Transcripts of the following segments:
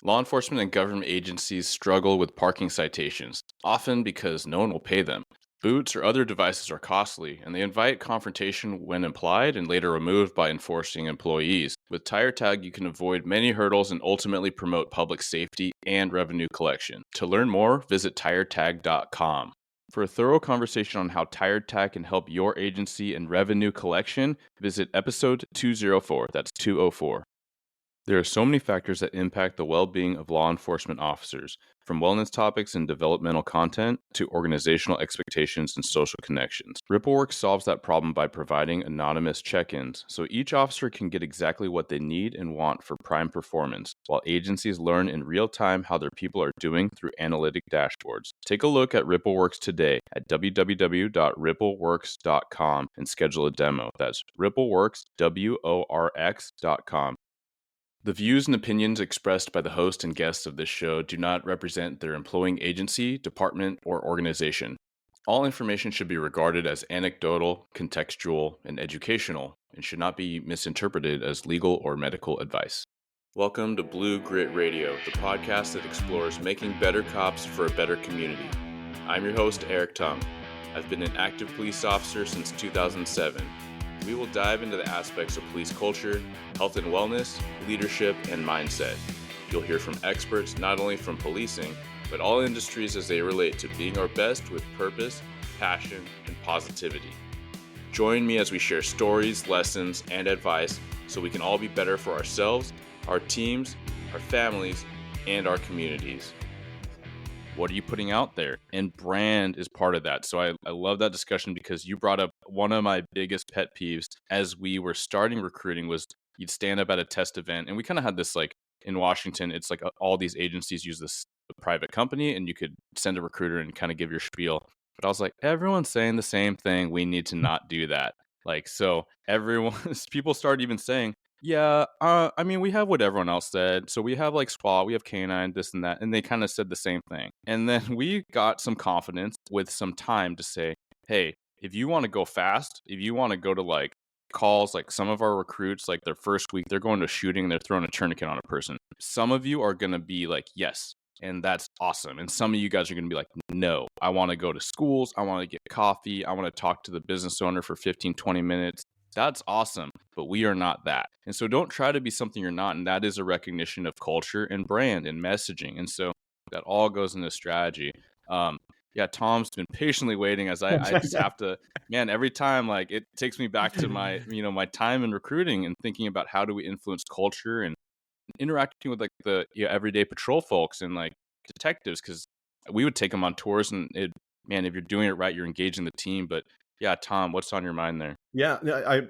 Law enforcement and government agencies struggle with parking citations, often because no one will pay them. Boots or other devices are costly, and they invite confrontation when implied and later removed by enforcing employees. With Tire Tag, you can avoid many hurdles and ultimately promote public safety and revenue collection. To learn more, visit tiretag.com. For a thorough conversation on how Tire Tag can help your agency in revenue collection, visit episode 204. That's 204. There are so many factors that impact the well-being of law enforcement officers, from wellness topics and developmental content to organizational expectations and social connections. RippleWorks solves that problem by providing anonymous check-ins, so each officer can get exactly what they need and want for prime performance, while agencies learn in real time how their people are doing through analytic dashboards. Take a look at RippleWorks today at www.rippleworks.com and schedule a demo. That's RippleWorks, WORX.com. The views and opinions expressed by the host and guests of this show do not represent their employing agency, department, or organization. All information should be regarded as anecdotal, contextual, and educational, and should not be misinterpreted as legal or medical advice. Welcome to Blue Grit Radio, the podcast that explores making better cops for a better community. I'm your host, Eric Tum. I've been an active police officer since 2007. We will dive into the aspects of police culture, health and wellness, leadership, and mindset. You'll hear from experts not only from policing, but all industries as they relate to being our best with purpose, passion, and positivity. Join me as we share stories, lessons, and advice so we can all be better for ourselves, our teams, our families, and our communities. What are you putting out there? And brand is part of that. So I love that discussion because you brought up one of my biggest pet peeves as we were starting recruiting was you'd stand up at a test event. And we kind of had this like in Washington, it's like all these agencies use this private company and you could send a recruiter and kind of give your spiel. But I was like, everyone's saying the same thing. We need to not do that. Like, so people started even saying, yeah, I mean, we have what everyone else said. So we have like SWAT, we have K9, this and that. And they kind of said the same thing. And then we got some confidence with some time to say, hey, if you want to go fast, if you want to go to like calls, like some of our recruits, like their first week, they're going to shooting and they're throwing a tourniquet on a person. Some of you are going to be like, yes. And that's awesome. And some of you guys are going to be like, no, I want to go to schools. I want to get coffee. I want to talk to the business owner for 15, 20 minutes. That's awesome, but we are not that. And so don't try to be something you're not. And that is a recognition of culture and brand and messaging. And so that all goes into strategy. Yeah, Tom's been patiently waiting as I just have to, man, every time like it takes me back to my, my time in recruiting and thinking about how do we influence culture and interacting with like the everyday patrol folks and like detectives, because we would take them on tours and if you're doing it right, you're engaging the team. But yeah, Tom, what's on your mind there? Yeah,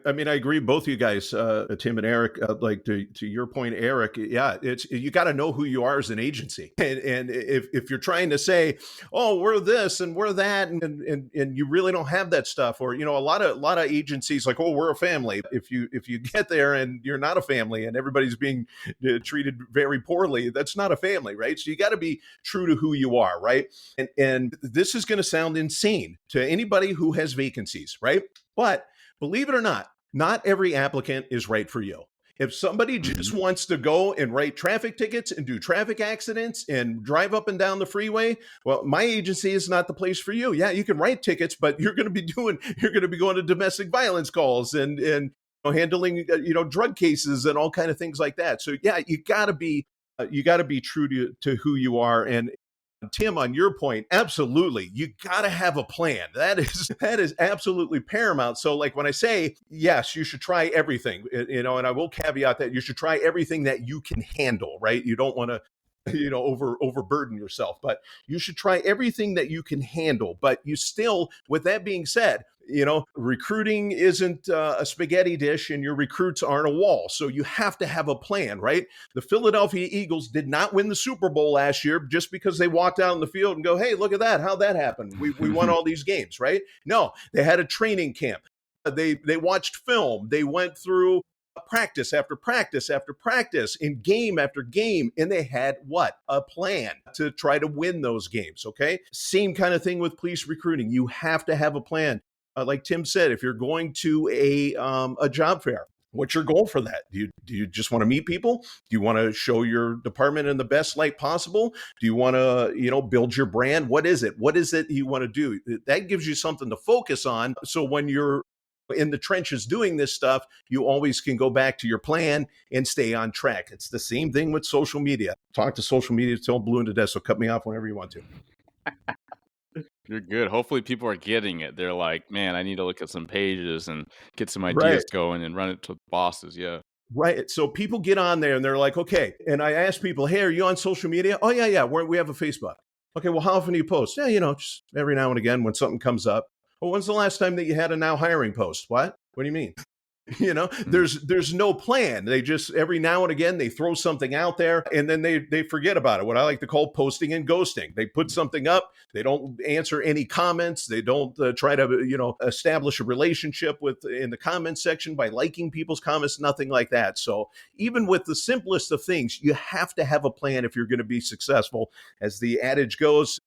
I mean, I agree. Both you guys, Tim and Eric, like to your point, Eric. Yeah, it's you got to know who you are as an agency, and if you're trying to say, oh, we're this and we're that, and you really don't have that stuff, or a lot of agencies like, oh, we're a family. If you get there and you're not a family and everybody's being treated very poorly, that's not a family, right? So you got to be true to who you are, right? And this is going to sound insane to anybody who has vacancies, right? But believe it or not every applicant is right for you. If somebody just wants to go and write traffic tickets and do traffic accidents and drive up and down the freeway, well, my agency is not the place for you. Yeah, you can write tickets, but you're going to be going to domestic violence calls and handling drug cases and all kind of things like that. So yeah, you got to be true to who you are. And Tim, on your point, absolutely. You got to have a plan. That is absolutely paramount. So like when I say, yes, you should try everything, and I will caveat that you should try everything that you can handle, right? You don't want to overburden yourself, but you should try everything that you can handle. But you still, with that being said, recruiting isn't a spaghetti dish and your recruits aren't a wall. So you have to have a plan, right? The Philadelphia Eagles did not win the Super Bowl last year just because they walked out in the field and go, hey, look at that. How'd that happen? We won all these games, right? No, they had a training camp. They watched film. They went through practice after practice after practice in game after game. And they had a plan to try to win those games. Okay. Same kind of thing with police recruiting. You have to have a plan. Like Tim said, if you're going to a job fair, What's your goal for that? Do you just want to meet people? Do you want to show your department in the best light possible? Do you want to, build your brand? What is it? What is it you want to do? That gives you something to focus on. So when you're in the trenches doing this stuff, you always can go back to your plan and stay on track. It's the same thing with social media. Talk to social media till I'm blue to death. So cut me off whenever you want to. You're good. Hopefully people are getting it. They're like, man, I need to look at some pages and get some Right. ideas going and run it to the bosses. Yeah. Right. So people get on there and they're like, okay. And I ask people, hey, are you on social media? Oh, yeah, yeah. We have a Facebook. Okay. Well, how often do you post? Yeah, just every now and again when something comes up. Well, when's the last time that you had a now hiring post? What? What do you mean? There's no plan. They just every now and again they throw something out there and then they forget about it. What I like to call posting and ghosting. They put something up, they don't answer any comments, they don't try to establish a relationship with in the comment section by liking people's comments, nothing like that. So even with the simplest of things, you have to have a plan if you're going to be successful. As the adage goes,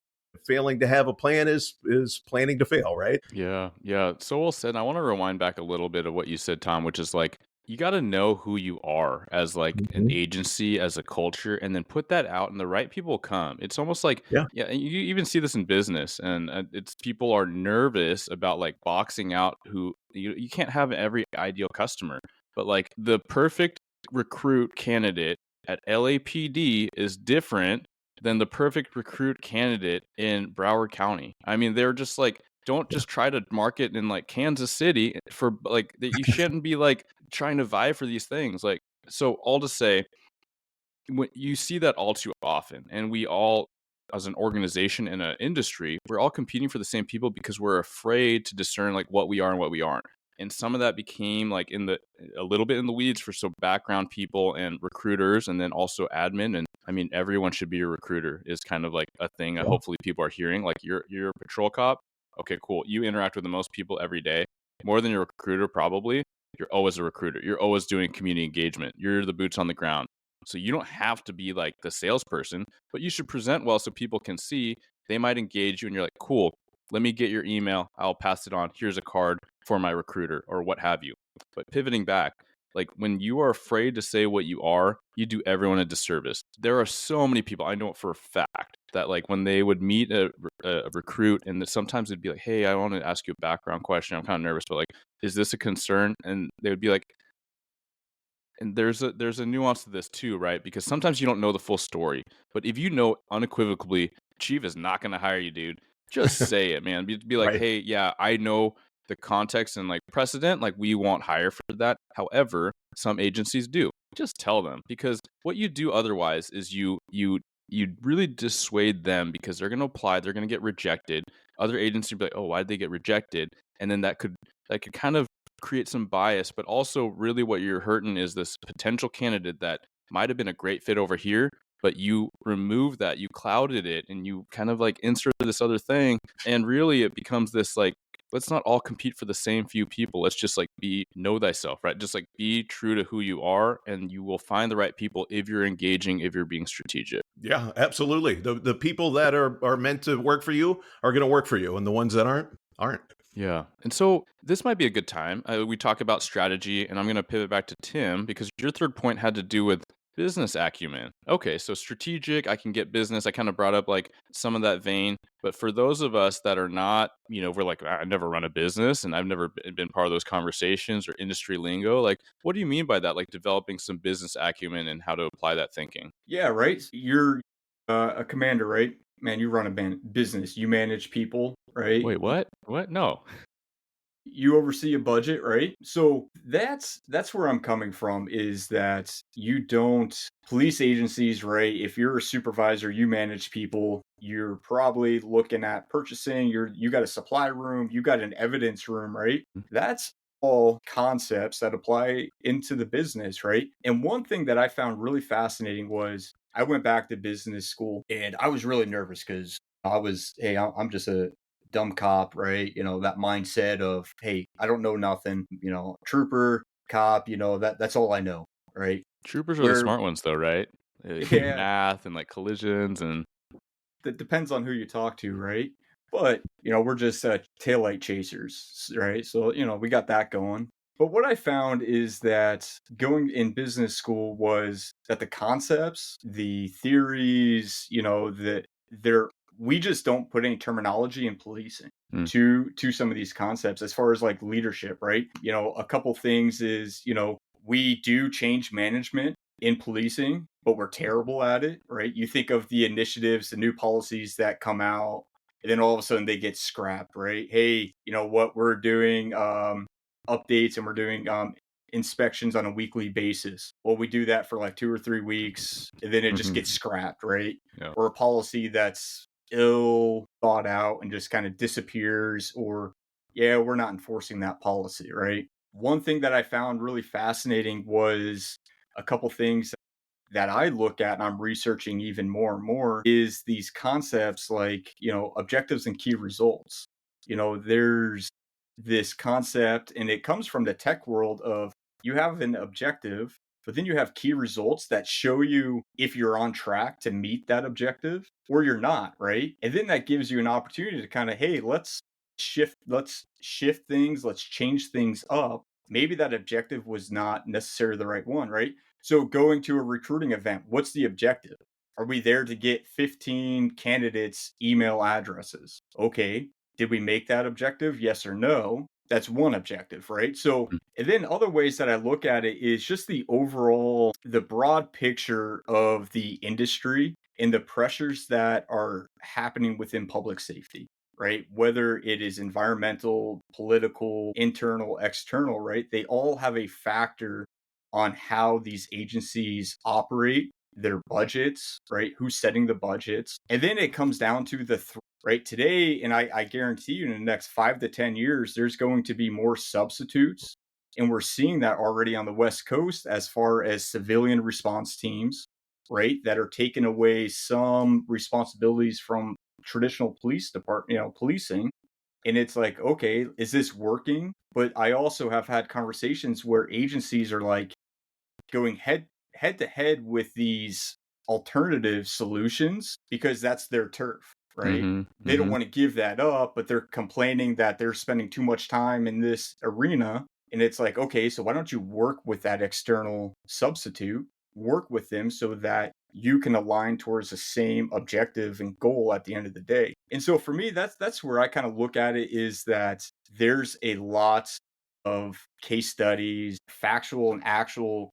failing to have a plan is planning to fail, right? Yeah, yeah. So well said. And I want to rewind back a little bit of what you said, Tom, which is like you got to know who you are as like an Mhm. agency, as a culture, and then put that out, and the right people come. It's almost like Yeah. yeah, and you even see this in business, and it's people are nervous about like boxing out who you can't have every ideal customer, but like the perfect recruit candidate at LAPD is different than the perfect recruit candidate in Broward County. I mean, they're just like, don't just try to market in like Kansas City for like that. You shouldn't be like trying to vie for these things. Like, so all to say, when you see that all too often, and we all, as an organization in an industry, we're all competing for the same people because we're afraid to discern like what we are and what we aren't. And some of that became like a little bit in the weeds for so background people and recruiters, and then also admin. And I mean, everyone should be a recruiter is kind of like a thing that Yeah. hopefully people are hearing. Like you're a patrol cop. Okay, cool. You interact with the most people every day, more than your recruiter probably. You're always a recruiter. You're always doing community engagement. You're the boots on the ground. So you don't have to be like the salesperson, but you should present well so people can see. They might engage you and you're like, cool, let me get your email. I'll pass it on. Here's a card for my recruiter or what have you. But pivoting back, like when you are afraid to say what you are, you do everyone a disservice. There are so many people, I know it for a fact, that like when they would meet a recruit and sometimes it'd be like, hey, I want to ask you a background question. I'm kind of nervous, but like, is this a concern? And they would be like, and there's a nuance to this too, right? Because sometimes you don't know the full story. But if you know unequivocally, Chief is not going to hire you, dude, just say it, man. Be like, Right. hey, yeah, I know the context and like precedent. Like we won't hire for that. However, some agencies do. Just tell them because what you do otherwise is you really dissuade them because they're going to apply. They're going to get rejected. Other agencies will be like, oh, why did they get rejected? And then that could kind of create some bias, but also really what you're hurting is this potential candidate that might have been a great fit over here, but you remove that, you clouded it, and you kind of like insert this other thing, and really it becomes this like, let's not all compete for the same few people. Let's just like know thyself, right? Just like be true to who you are, and you will find the right people if you're engaging, if you're being strategic. Yeah, absolutely. The people that are meant to work for you are going to work for you, and the ones that aren't. Yeah. And so this might be a good time. We talk about strategy, and I'm going to pivot back to Tim because your third point had to do with business acumen. Okay, so strategic, I can get business. I kind of brought up like some of that vein. But for those of us that are not, we're like, I never run a business and I've never been part of those conversations or industry lingo. Like, what do you mean by that? Like developing some business acumen and how to apply that thinking? Yeah, right. You're a commander, right? Man, you run a business. You manage people, right? Wait, what? What? No. You oversee a budget, right? So that's where I'm coming from is that you don't police agencies, right? If you're a supervisor, you manage people, you're probably looking at purchasing, you got a supply room, you got an evidence room, right? That's all concepts that apply into the business, right? And one thing that I found really fascinating was I went back to business school and I was really nervous because hey, I'm just a dumb cop, right? That mindset of, hey, I don't know nothing, trooper, cop, that's all I know, right? Troopers are the Where, smart ones, though, right? yeah, Math and like collisions and that depends on who you talk to, right? But, we're just taillight chasers, right? So, we got that going. But what I found is that going in business school was that the concepts, the theories, that there we just don't put any terminology in policing Mm. to some of these concepts as far as like leadership, right? A couple things is, we do change management in policing, but we're terrible at it, right? You think of the initiatives, the new policies that come out, and then all of a sudden they get scrapped, right? Hey, what we're doing updates and we're doing inspections on a weekly basis. Well, we do that for like 2 or 3 weeks, and then it just gets scrapped, right? Yeah. Or a policy that's ill thought out and just kind of disappears, or yeah, we're not enforcing that policy, right? One thing that I found really fascinating was a couple things that I look at and I'm researching even more and more is these concepts like, objectives and key results. There's this concept, and it comes from the tech world of you have an objective, but then you have key results that show you if you're on track to meet that objective or you're not, right? And then that gives you an opportunity to kind of, hey, let's shift things, let's change things up. Maybe that objective was not necessarily the right one, right? So going to a recruiting event, what's the objective? Are we there to get 15 candidates' email addresses? Okay. Did we make that objective? Yes or no? That's one objective, right? So, and then other ways that I look at it is just the broad picture of the industry and the pressures that are happening within public safety, right? Whether it is environmental, political, internal, external, right? They all have a factor on how these agencies operate, their budgets, right? Who's setting the budgets. And then it comes down to right today. And I guarantee you in the next 5 to 10 years, there's going to be more substitutes. And we're seeing that already on the West Coast as far as civilian response teams, right? That are taking away some responsibilities from traditional police department, policing. And it's like, okay, is this working? But I also have had conversations where agencies are like going head to head with these alternative solutions because that's their turf, right? They don't want to give that up, but they're complaining that they're spending too much time in this arena. And it's like, okay, so why don't you work with that external substitute, work with them so that you can align towards the same objective and goal at the end of the day. And so for me, that's where I kind of look at it, is that there's a lot of case studies, factual and actual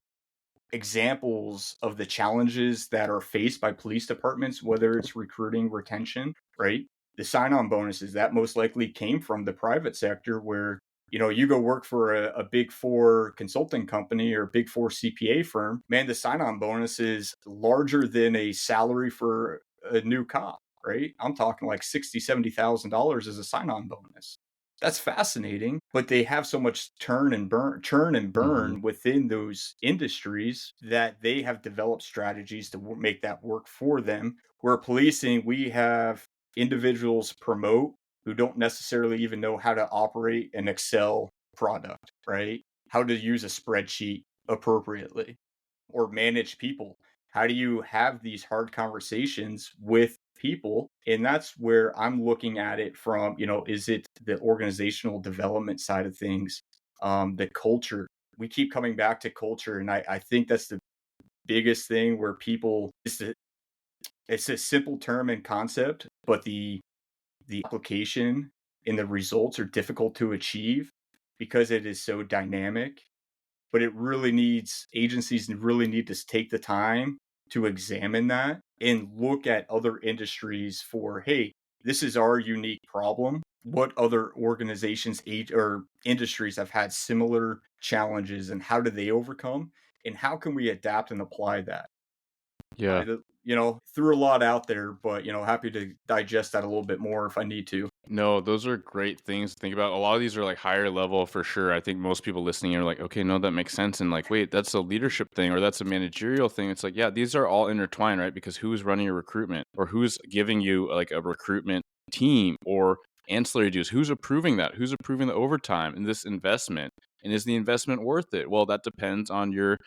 examples of the challenges that are faced by police departments, whether it's recruiting, retention, right? The sign-on bonuses that most likely came from the private sector, where you go work for a big four consulting company or big four CPA firm, man, the sign-on bonus is larger than a salary for a new cop, right? I'm talking like $60,000-$70,000 as a sign-on bonus. That's fascinating, but they have so much churn and burn within those industries that they have developed strategies to make that work for them. Where policing, we have individuals promote who don't necessarily even know how to operate an Excel product, right? How to use a spreadsheet appropriately or manage people. How do you have these hard conversations with people? And that's where I'm looking at it from, is it the organizational development side of things, the culture? We keep coming back to culture. And I think that's the biggest thing where people, it's a simple term and concept, but the application and the results are difficult to achieve because it is so dynamic. But agencies really need to take the time to examine that and look at other industries for, hey, this is our unique problem. What other organizations or industries have had similar challenges, and how do they overcome? And how can we adapt and apply that? Yeah. Threw a lot out there, but, happy to digest that a little bit more if I need to. No, those are great things to think about. A lot of these are like higher level for sure. I think most people listening are like, okay, no, that makes sense. And like, wait, that's a leadership thing or that's a managerial thing. It's like, yeah, these are all intertwined, right? Because who's running your recruitment or who's giving you like a recruitment team or ancillary dues? Who's approving that? Who's approving the overtime and this investment? And is the investment worth it? Well, that depends on your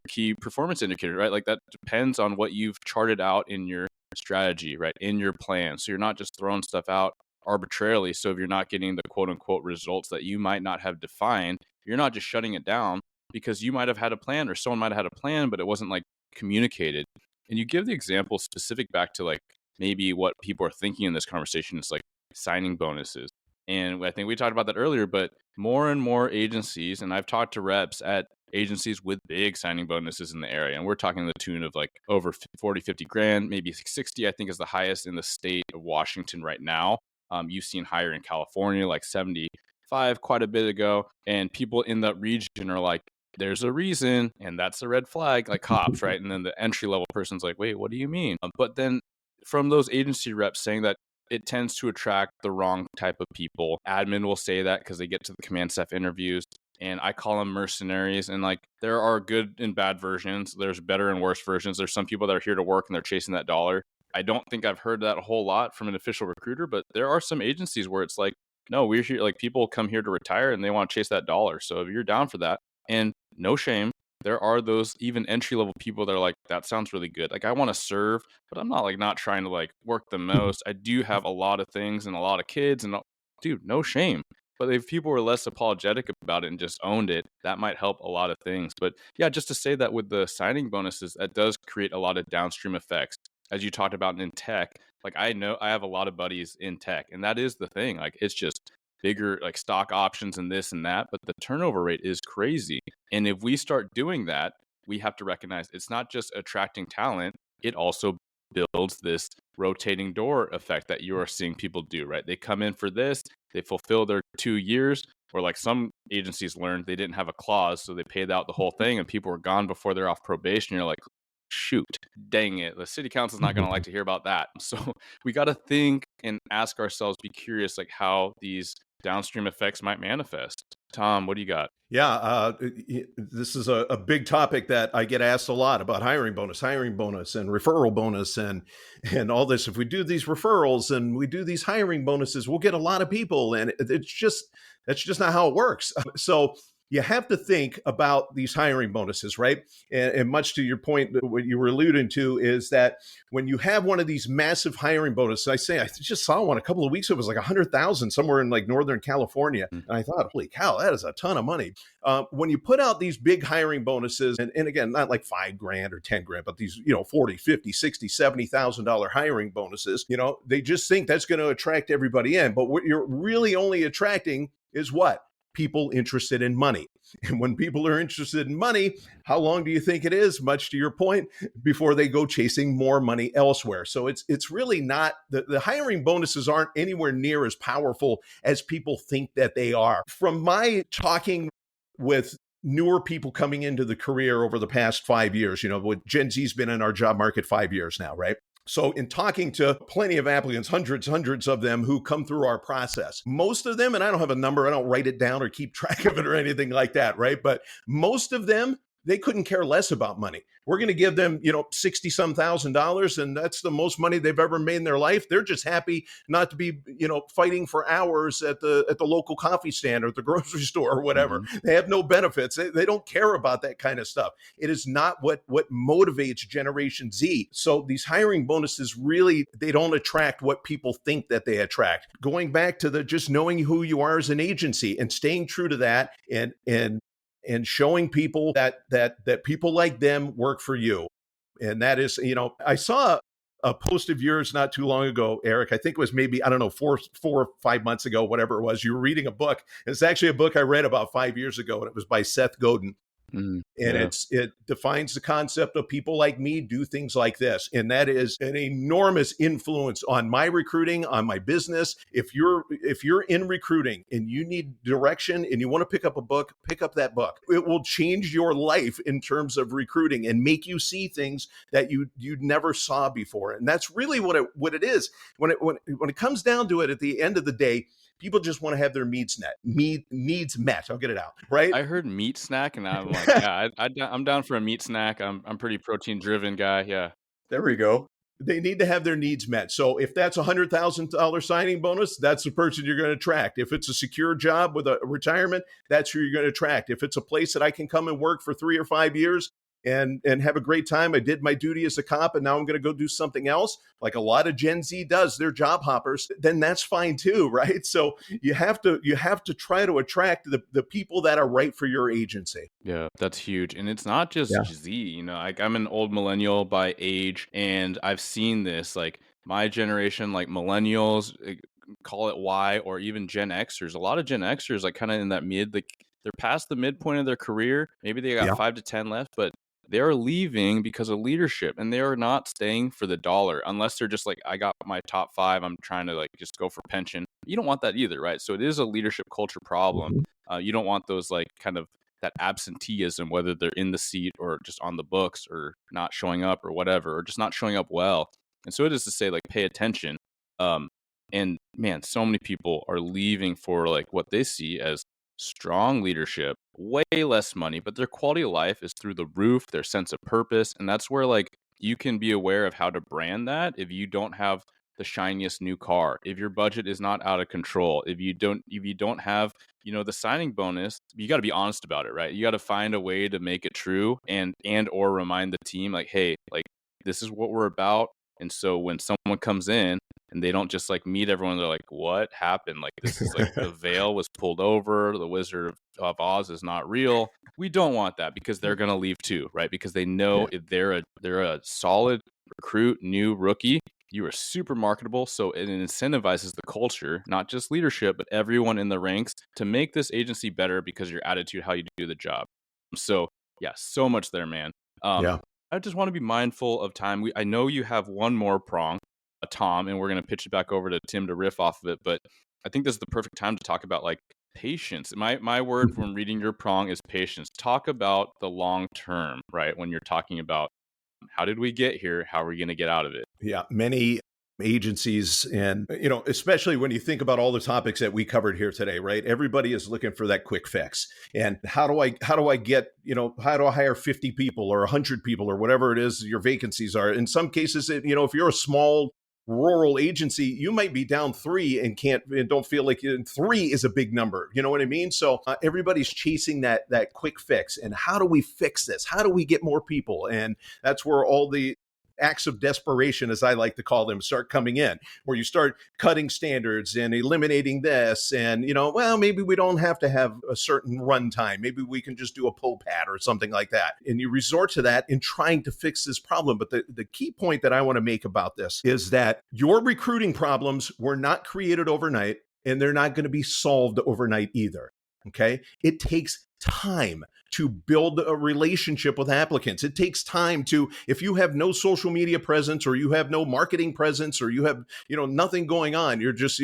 key performance indicator, right? Like that depends on what you've charted out in your strategy, right? In your plan. So you're not just throwing stuff out arbitrarily. So if you're not getting the quote unquote results that you might not have defined, you're not just shutting it down because you might have had a plan or someone might have had a plan, but it wasn't like communicated. And you give the example specific back to like maybe what people are thinking in this conversation is like signing bonuses. And I think we talked about that earlier, but more and more agencies, and I've talked to reps at agencies with big signing bonuses in the area, and we're talking the tune of like over 40, 50 grand, maybe 60, I think is the highest in the state of Washington right now. You've seen higher in California, like 75 quite a bit ago. And people in that region are like, there's a reason, and that's a red flag, like cops, right? And then the entry level person's like, wait, what do you mean? But then from those agency reps saying that it tends to attract the wrong type of people. Admin will say that because they get to the command staff interviews, and I call them mercenaries. And like, there are good and bad versions. There's better and worse versions. There's some people that are here to work and they're chasing that dollar. I don't think I've heard that a whole lot from an official recruiter, but there are some agencies where it's like, no, we're here, like people come here to retire and they want to chase that dollar. So if you're down for that, and no shame, there are those even entry level people that are like, that sounds really good. Like I want to serve, but I'm not like not trying to like work the most. I do have a lot of things and a lot of kids and dude, no shame. But if people were less apologetic about it and just owned it, that might help a lot of things. But yeah, just to say that with the signing bonuses, that does create a lot of downstream effects. As you talked about in tech, like I know I have a lot of buddies in tech, and that is the thing. Like it's just bigger like stock options and this and that, but the turnover rate is crazy. And if we start doing that, we have to recognize it's not just attracting talent, it also builds this rotating door effect that you are seeing people do, right? They come in for this, they fulfill their 2 years, or like some agencies learned they didn't have a clause, so they paid out the whole thing and people were gone before they're off probation. You're like, shoot, dang it. The city council's not going to like to hear about that. So we got to think and ask ourselves, be curious, like how these downstream effects might manifest. Tom, what do you got? Yeah, this is a big topic that I get asked a lot about hiring bonus, and referral bonus, and all this. If we do these referrals and we do these hiring bonuses, we'll get a lot of people, and that's just not how it works. So you have to think about these hiring bonuses, right? And much to your point, what you were alluding to is that when you have one of these massive hiring bonuses, I just saw one a couple of weeks ago. It was like 100,000 somewhere in like Northern California. And I thought, holy cow, that is a ton of money. When you put out these big hiring bonuses, and again, not like 5 grand or 10 grand, but these, 40, 50, 60, $70,000 hiring bonuses, they just think that's going to attract everybody in. But what you're really only attracting is what? People interested in money. And when people are interested in money, how long do you think it is, much to your point, before they go chasing more money elsewhere? So it's really not, the hiring bonuses aren't anywhere near as powerful as people think that they are. From my talking with newer people coming into the career over the past 5 years, with Gen Z's been in our job market 5 years now, right? So in talking to plenty of applicants, hundreds of them who come through our process, most of them, and I don't have a number, I don't write it down or keep track of it or anything like that, right? But most of them, they couldn't care less about money. We're going to give them, 60 some $1,000, and that's the most money they've ever made in their life. They're just happy not to be, fighting for hours at the local coffee stand or at the grocery store or whatever. Mm-hmm. They have no benefits. They don't care about that kind of stuff. It is not what motivates Generation Z. So these hiring bonuses really, they don't attract what people think that they attract. Going back to the just knowing who you are as an agency and staying true to that, and showing people that people like them work for you. And that is, I saw a post of yours not too long ago, Eric. I think it was maybe, I don't know, 4 or 5 months ago, whatever it was. You were reading a book. It's actually a book I read about 5 years ago, and it was by Seth Godin. And it defines the concept of people like me do things like this. And that is an enormous influence on my recruiting, on my business. If you're in recruiting and you need direction and you want to pick up a book, pick up that book. It will change your life in terms of recruiting and make you see things that you never saw before. And that's really what it is. When it comes down to it, at the end of the day, people just want to have their needs met. I'll get it out, right? I heard meat snack, and I'm like, yeah, I'm down for a meat snack. I'm pretty protein driven guy. Yeah, there we go. They need to have their needs met. So if that's $100,000 signing bonus, that's the person you're going to attract. If it's a secure job with a retirement, that's who you're going to attract. If it's a place that I can come and work for 3 or 5 years, and have a great time. I did my duty as a cop, and now I'm going to go do something else, like a lot of Gen Z does. They're job hoppers. Then that's fine too, right? So you have to try to attract the people that are right for your agency. Yeah, that's huge. And it's not just Yeah. Z, like I'm an old millennial by age, and I've seen this, like my generation, like millennials, call it Y, or even Gen Xers. A lot of Gen Xers, like kind of in that like they're past the midpoint of their career. Maybe they got Yeah. 5 to 10 left, but they're leaving because of leadership, and they are not staying for the dollar unless they're just like, I got my top five. I'm trying to like just go for pension. You don't want that either, right? So it is a leadership culture problem. Mhm. You don't want those like kind of that absenteeism, whether they're in the seat or just on the books or not showing up or whatever, or just not showing up well. And so it is to say, like, pay attention. Um, and man, so many people are leaving for like what they see as strong leadership, way less money, but their quality of life is through the roof, their sense of purpose. And that's where like you can be aware of how to brand that. If you don't have the shiniest new car, if your budget is not out of control, if you don't have the signing bonus, you got to be honest about it, right? You got to find a way to make it true, and or remind the team like, hey, like this is what we're about. And so when someone comes in and they don't just like meet everyone, they're like, what happened? Like, this is like the veil was pulled over, the Wizard of Oz is not real. We don't want that, because they're going to leave too, right? Because they know if they're a solid recruit, new rookie, you are super marketable. So it incentivizes the culture, not just leadership, but everyone in the ranks, to make this agency better because of your attitude, how you do the job. So yeah, so much there, man. Yeah. I just want to be mindful of time. I know you have one more prong, Tom, and we're going to pitch it back over to Tim to riff off of it. But I think this is the perfect time to talk about like patience. My word from reading your prong is patience. Talk about the long term, right? When you're talking about how did we get here? How are we going to get out of it? Yeah, many agencies, and especially when you think about all the topics that we covered here today, right? Everybody is looking for that quick fix. And how do I get, how do I hire 50 people or 100 people or whatever it is your vacancies are? In some cases, if you're a small rural agency, you might be down 3 and don't feel like 3 is a big number. You know what I mean? So everybody's chasing that quick fix. And how do we fix this? How do we get more people? And that's where all the acts of desperation, as I like to call them, start coming in, where you start cutting standards and eliminating this. And, well, maybe we don't have to have a certain runtime. Maybe we can just do a POPAD or something like that. And you resort to that in trying to fix this problem. But the key point that I want to make about this is that your recruiting problems were not created overnight, and they're not going to be solved overnight either. Okay. It takes time to build a relationship with applicants. It takes time if you have no social media presence, or you have no marketing presence, or you have, nothing going on, you're just,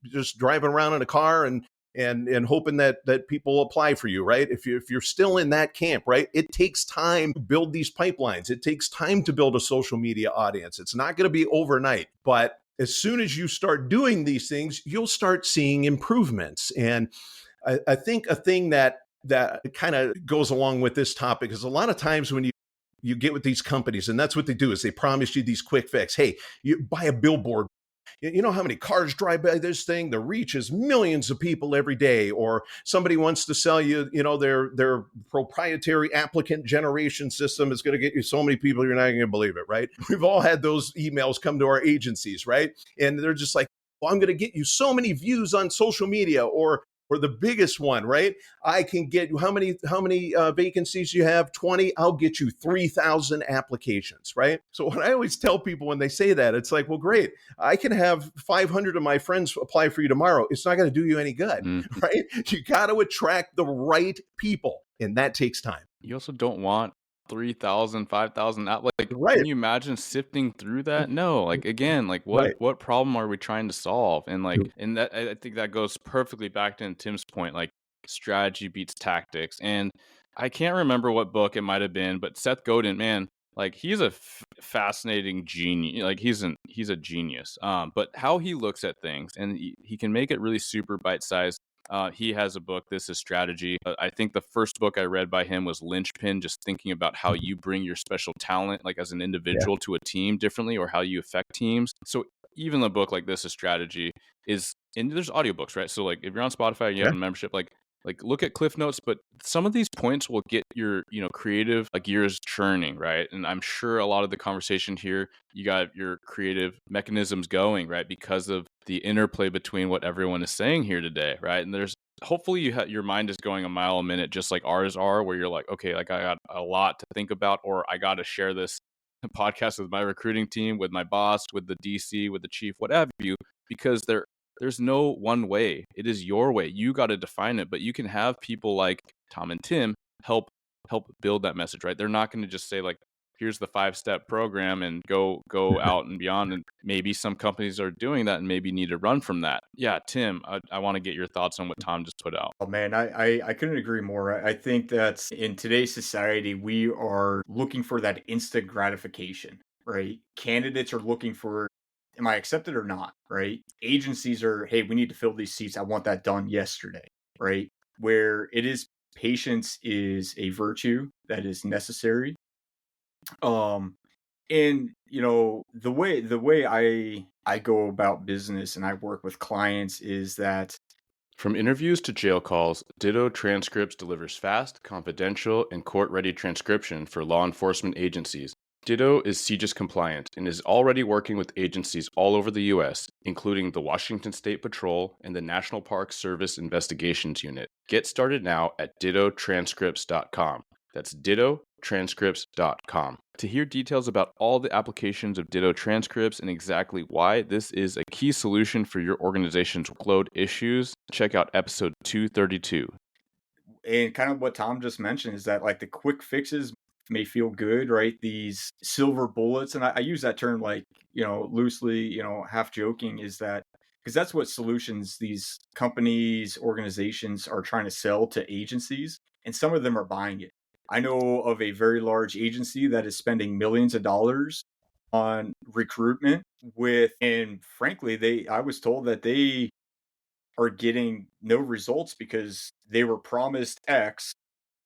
just driving around in a car and hoping that people apply for you, right? If you're still in that camp, right? It takes time to build these pipelines. It takes time to build a social media audience. It's not going to be overnight, but as soon as you start doing these things, you'll start seeing improvements. And I think a thing that kind of goes along with this topic is, a lot of times when you get with these companies, and that's what they do, is they promise you these quick fix. Hey, you buy a billboard. You know how many cars drive by this thing? The reach is millions of people every day. Or somebody wants to sell you, their proprietary applicant generation system is going to get you so many people, you're not going to believe it, right? We've all had those emails come to our agencies, right? And they're just like, well, I'm going to get you so many views on social media, or the biggest one, right? I can get you how many vacancies you have? 20. I'll get you 3,000 applications, right? So what I always tell people when they say that, it's like, well, great. I can have 500 of my friends apply for you tomorrow. It's not going to do you any good, right? You got to attract the right people, and that takes time. You also don't want 3,000, 5,000 out. Like, Right. can you imagine sifting through that? No. Like, again, like what problem are we trying to solve? And like, and that, I think that goes perfectly back to Tim's point, like strategy beats tactics. And I can't remember what book it might have been, but Seth Godin, man, like he's a fascinating genius. Like he's a genius. But how he looks at things, and he can make it really super bite-sized. He has a book, This is Strategy. I think the first book I read by him was Linchpin, just thinking about how you bring your special talent, like as an individual, to a team differently, or how you affect teams. So even the book like This is Strategy is, and there's audiobooks, right? So like if you're on Spotify and you have a membership, like Like, look at Cliff Notes, but some of these points will get your, creative gears churning, right? And I'm sure a lot of the conversation here, you got your creative mechanisms going, right? Because of the interplay between what everyone is saying here today, right? And there's hopefully your mind is going a mile a minute, just like ours are, where you're like, okay, like I got a lot to think about, or I got to share this podcast with my recruiting team, with my boss, with the DC, with the chief, whatever you, because there's no one way. It is your way. You got to define it, but you can have people like Tom and Tim help build that message, right? They're not going to just say like, here's the 5-step program and go out and beyond. And maybe some companies are doing that and maybe need to run from that. Yeah, Tim, I want to get your thoughts on what Tom just put out. Oh man, I couldn't agree more. I think that in today's society, we are looking for that instant gratification, right? Candidates are looking for, am I accepted or not, right? Agencies are, hey, we need to fill these seats. I want that done yesterday, right? Where it is, patience is a virtue that is necessary. Um, and the way I go about business and I work with clients is that From interviews to jail calls, Ditto Transcripts delivers fast, confidential, and court ready transcription for law enforcement agencies. Ditto is CJIS compliant and is already working with agencies all over the U.S., including the Washington State Patrol and the National Park Service Investigations Unit. Get started now at dittotranscripts.com. That's dittotranscripts.com. To hear details about all the applications of Ditto Transcripts and exactly why this is a key solution for your organization's workload issues, check out episode 232. and kind of what Tom just mentioned is that like the quick fixes may feel good, right? These silver bullets, and I use that term like, loosely, half joking, is that because that's what solutions these companies, organizations are trying to sell to agencies, and some of them are buying it. I know of a very large agency that is spending millions of dollars on recruitment and frankly, I was told that they are getting no results because they were promised X,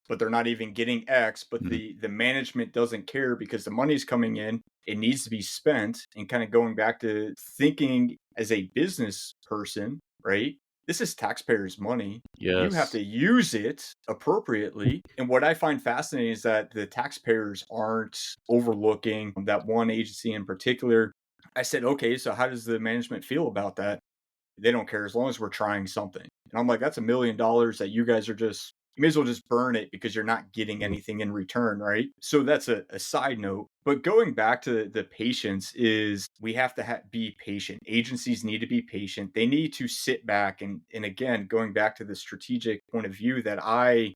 but they're not even getting X, but Mhm. the management doesn't care because the money's coming in, it needs to be spent, and kind of going back to thinking as a business person, right? This is taxpayers' money. You have Yes. to use it appropriately. And what I find fascinating is that the taxpayers aren't overlooking that one agency in particular. I said, okay, so how does the management feel about that? They don't care as long as we're trying something. And I'm like, that's $1 million that you guys are just, you may as well just burn it because you're not getting anything in return, right? So that's a side note. But going back to the patience is we have to be patient. Agencies need to be patient. They need to sit back and again, going back to the strategic point of view that I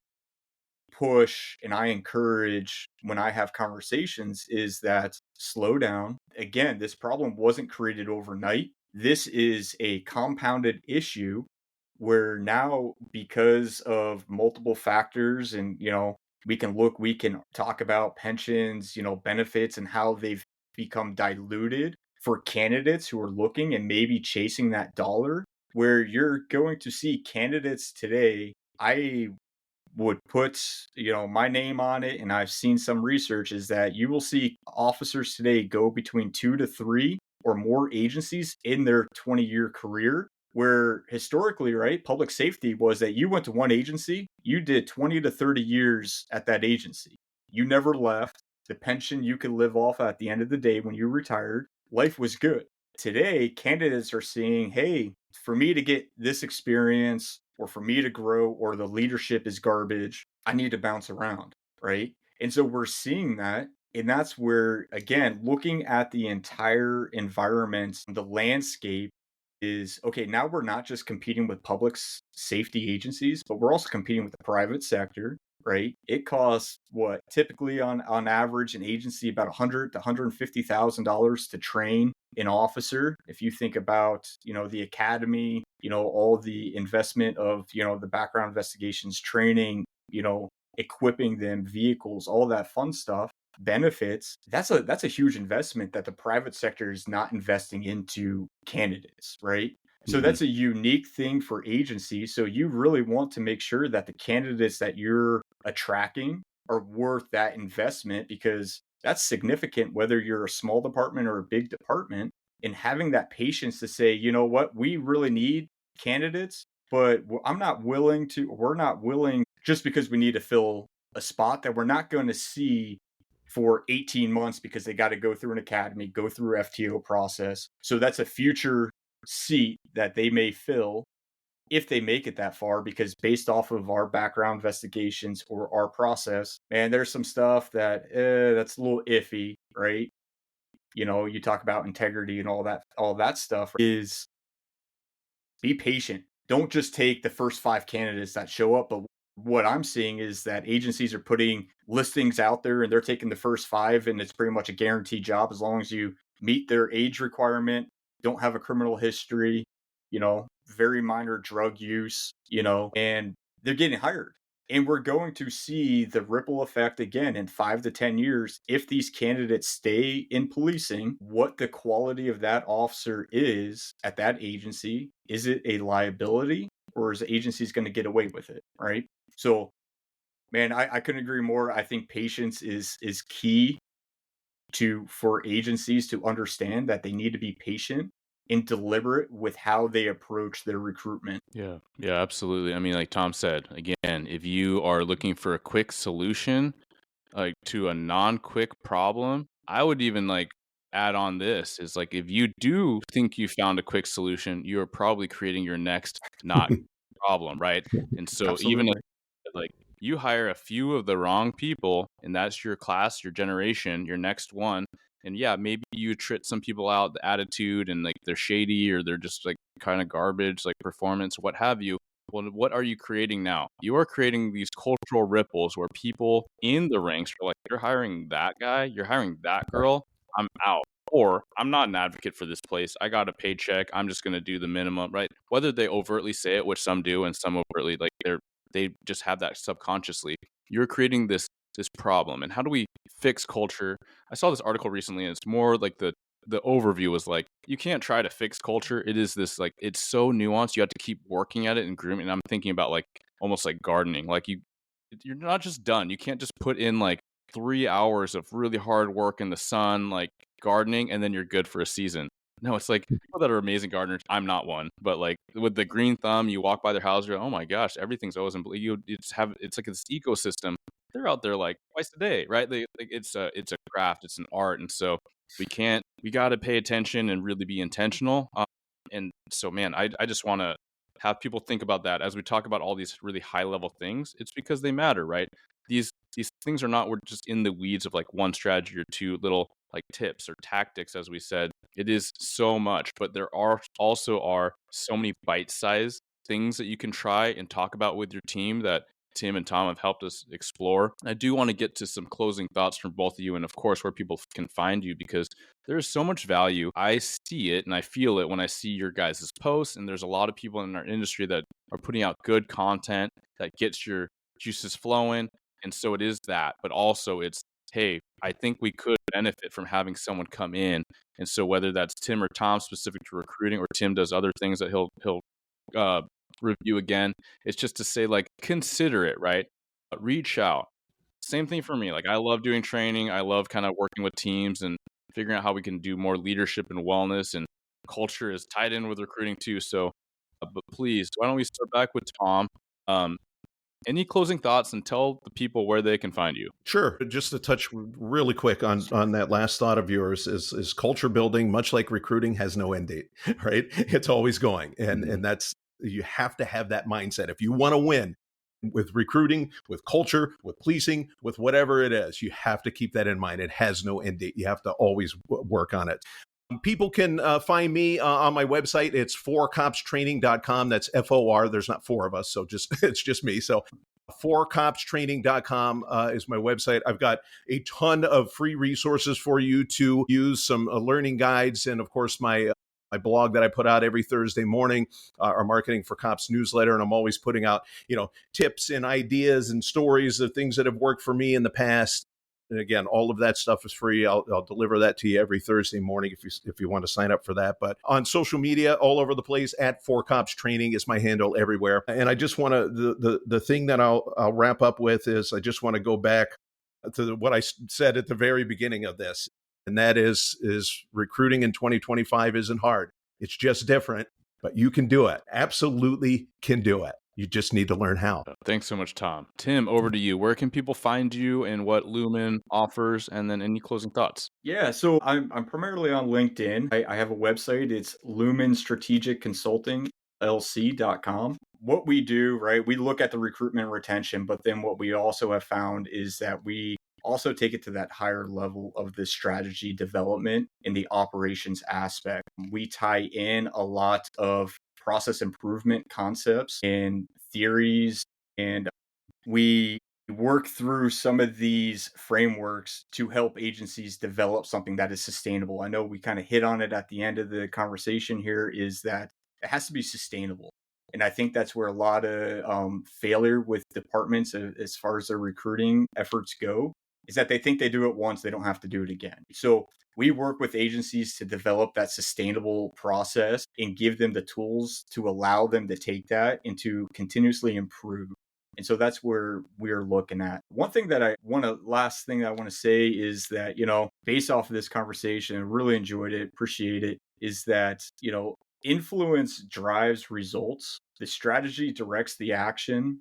push and I encourage when I have conversations is that slow down. Again, this problem wasn't created overnight. This is a compounded issue where now, because of multiple factors, and we can talk about pensions, benefits and how they've become diluted for candidates who are looking and maybe chasing that dollar, where you're going to see candidates today. I would put my name on it, and I've seen some research is that you will see officers today go between 2 to 3 or more agencies in their 20-year career, where historically, right, public safety was that you went to one agency, you did 20 to 30 years at that agency, you never left. The pension you could live off at the end of the day when you retired, life was good. Today candidates are seeing, hey, for me to get this experience or for me to grow, or the leadership is garbage, I need to bounce around, right? And so we're seeing that. And that's where, again, looking at the entire environment, the landscape is okay. Now we're not just competing with public safety agencies, but we're also competing with the private sector, right? It costs what typically on average an agency about $100 to $150,000 to train an officer. If you think about the academy, all the investment of the background investigations training, equipping them, vehicles, all that fun stuff, benefits, that's a huge investment that the private sector is not investing into candidates, right? So Mhm. that's a unique thing for agencies. So you really want to make sure that the candidates that you're attracting are worth that investment, because that's significant whether you're a small department or a big department. And having that patience to say, you know what, we really need candidates, but we're not willing, just because we need to fill a spot that we're not going to see for 18 months because they got to go through an academy, go through FTO process. So that's a future seat that they may fill if they make it that far, because based off of our background investigations or our process, and there's some stuff that that's a little iffy, right? You know, you talk about integrity and all that stuff is be patient. Don't just take the first 5 candidates that show up. But what I'm seeing is that agencies are putting listings out there and they're taking the first 5, and it's pretty much a guaranteed job as long as you meet their age requirement, don't have a criminal history, you know, very minor drug use, you know, and they're getting hired. And we're going to see the ripple effect again in 5 to 10 years if these candidates stay in policing, what the quality of that officer is at that agency. Is it a liability, or is the agencies going to get away with it? Right. So, man, I couldn't agree more. I think patience is key for agencies to understand that they need to be patient and deliberate with how they approach their recruitment. Yeah, absolutely. I mean, like Tom said, again, if you are looking for a quick solution, like to a non-quick problem, I would even like add on this is like if you do think you found a quick solution, you are probably creating your next not problem, right? And so even if Absolutely. like you hire a few of the wrong people and that's your class, your generation, your next one, and yeah, maybe you trick some people out, the attitude and like they're shady or they're just like kind of garbage, like performance, what have you. Well, what are you creating now? You are creating these cultural ripples where people in the ranks are like, you're hiring that guy, you're hiring that girl, I'm out. Or I'm not an advocate for this place. I got a paycheck. I'm just going to do the minimum, right? Whether they overtly say it, which some do, and some overtly like they just have that subconsciously. You're creating this problem. And how do we fix culture? I saw this article recently, and it's more like the overview was like, you can't try to fix culture. It is this like it's so nuanced. You have to keep working at it and grooming. And I'm thinking about like almost like gardening. Like you're not just done. You can't just put in like 3 hours of really hard work in the sun, like gardening, and then you're good for a season. No, it's like people that are amazing gardeners. I'm not one, but like with the green thumb, you walk by their house, you're oh my gosh, everything's always in blue. You just have it's like this ecosystem. They're out there like twice a day, right? They like it's a craft, it's an art, and so we got to pay attention and really be intentional. And so, man, I just want to have people think about that as we talk about all these really high level things. It's because they matter, right? These things are not we're just in the weeds of like one strategy or two little like tips or tactics, as we said. It is so much, but there are so many bite-sized things that you can try and talk about with your team that Tim and Tom have helped us explore. I do want to get to some closing thoughts from both of you and of course where people can find you because there's so much value. I see it and I feel it when I see your guys' posts, and there's a lot of people in our industry that are putting out good content that gets your juices flowing. And so it is that, but also it's, hey, I think we could benefit from having someone come in. And so whether that's Tim or Tom specific to recruiting, or Tim does other things that he'll uh, review again, it's just to say like consider it, right? Reach out. Same thing for me. Like I love doing training. I love kind of working with teams and figuring out how we can do more leadership and wellness, and culture is tied in with recruiting too. So, but please, why don't we start back with Tom? Um, any closing thoughts and tell the people where they can find you? Sure. Just to touch really quick on that last thought of yours is culture building, much like recruiting, has no end date, right? It's always going. And that's, you have to have that mindset. If you want to win with recruiting, with culture, with policing, with whatever it is, you have to keep that in mind. It has no end date. You have to always work on it. People can find me on my website. It's forcopstraining.com. That's FOR. There's not four of us, so it's just me. So forcopstraining.com is my website. I've got a ton of free resources for you to use, some learning guides, and of course my blog that I put out every Thursday morning, our Marketing for Cops newsletter. And I'm always putting out, tips and ideas and stories of things that have worked for me in the past. And again, all of that stuff is free. I'll deliver that to you every Thursday morning if you want to sign up for that. But on social media, all over the place, at 4Cops Training is my handle everywhere. And I just want to, the thing that I'll wrap up with is I just want to go back to what I said at the very beginning of this. And that is recruiting in 2025 isn't hard. It's just different. but you can do it. Absolutely can do it. You just need to learn how. Thanks so much, Tom. Tim, over to you. Where can people find you and what Lumen offers? And then any closing thoughts? Yeah, so I'm primarily on LinkedIn. I have a website. It's lumenstrategicconsultinglc.com. What we do, right, we look at the recruitment and retention, but then what we also have found is that we also take it to that higher level of the strategy development in the operations aspect. We tie in a lot of process improvement concepts and theories, and we work through some of these frameworks to help agencies develop something that is sustainable. I know we kind of hit on it at the end of the conversation here, is that it has to be sustainable. And I think that's where a lot of failure with departments as far as their recruiting efforts go, is that they think they do it once, they don't have to do it again. So we work with agencies to develop that sustainable process and give them the tools to allow them to take that and to continuously improve. And so that's where we're looking at. Last thing I want to say is that, based off of this conversation, I really enjoyed it, appreciate it, is that, influence drives results. The strategy directs the action,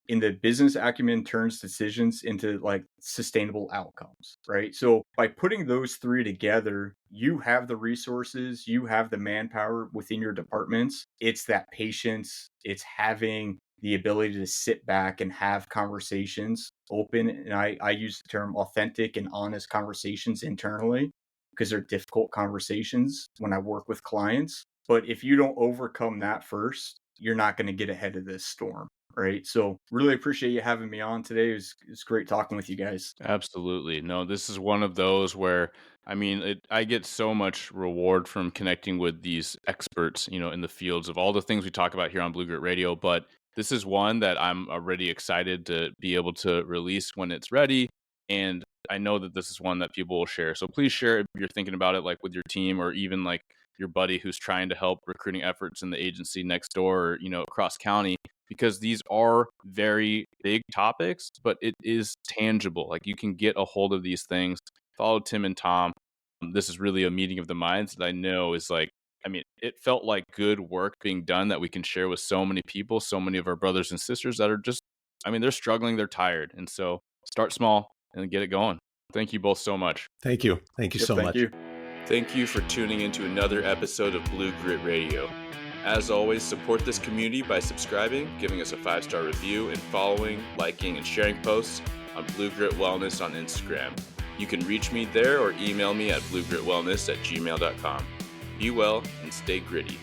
and the business acumen turns decisions into like sustainable outcomes, right? So by putting those three together, you have the resources, you have the manpower within your departments. It's that patience, it's having the ability to sit back and have conversations open. And I use the term authentic and honest conversations internally, because they're difficult conversations when I work with clients. But if you don't overcome that first, you're not going to get ahead of this storm. Right. So really appreciate you having me on today. It was great talking with you guys. Absolutely. No, this is one of those where, I get so much reward from connecting with these experts, in the fields of all the things we talk about here on Blue Grit Radio. But this is one that I'm already excited to be able to release when it's ready. And I know that this is one that people will share. So please share if you're thinking about it, like with your team or even like your buddy who's trying to help recruiting efforts in the agency next door or, across county, because these are very big topics, but it is tangible. Like you can get a hold of these things. Follow Tim and Tom. This is really a meeting of the minds that I know is it felt like good work being done that we can share with so many people, so many of our brothers and sisters that are just, they're struggling, they're tired. And so start small and get it going. Thank you both so much. Thank you. Thank you so much. You. Thank you for tuning into another episode of Blue Grit Radio. As always, support this community by subscribing, giving us a 5-star review, and following, liking, and sharing posts on Blue Grit Wellness on Instagram. You can reach me there or email me at bluegritwellness@gmail.com. Be well and stay gritty.